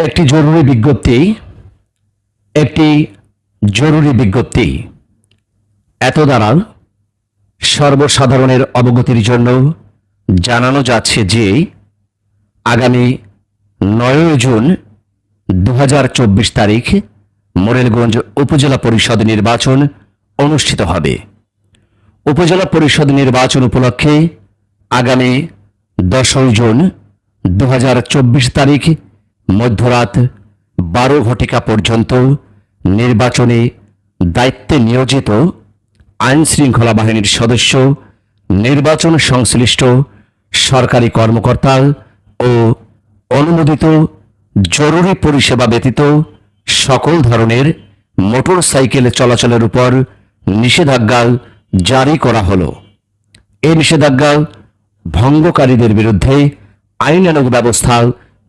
একটি জরুরি বিজ্ঞপ্তি একটি জরুরি বিজ্ঞপ্তি এত দ্বারা সর্বসাধারণের অবগতির জন্য জানানো যাচ্ছে যে আগামী 9 জুন 2024 তারিখ মোরেলগঞ্জ উপজেলা পরিষদ নির্বাচন অনুষ্ঠিত হবে। উপজেলা পরিষদ নির্বাচন উপলক্ষে আগামী 10 জুন 2024 তারিখ মধ্যরাত 12 ঘটিকা পর্যন্ত নির্বাচনে দায়িত্বে নিয়োজিত আইন শৃঙ্খলা বাহিনীর সদস্য, নির্বাচন সংশ্লিষ্ট সরকারি কর্মকর্তা ও অনুমোদিত জরুরি পরিষেবা ব্যতীত সকল ধরনের মোটর সাইকেল চলাচলের উপর নিষেধাজ্ঞা জারি করা হলো। এই নিষেধাজ্ঞা ভঙ্গকারীদের বিরুদ্ধে আইনানুগ ব্যবস্থা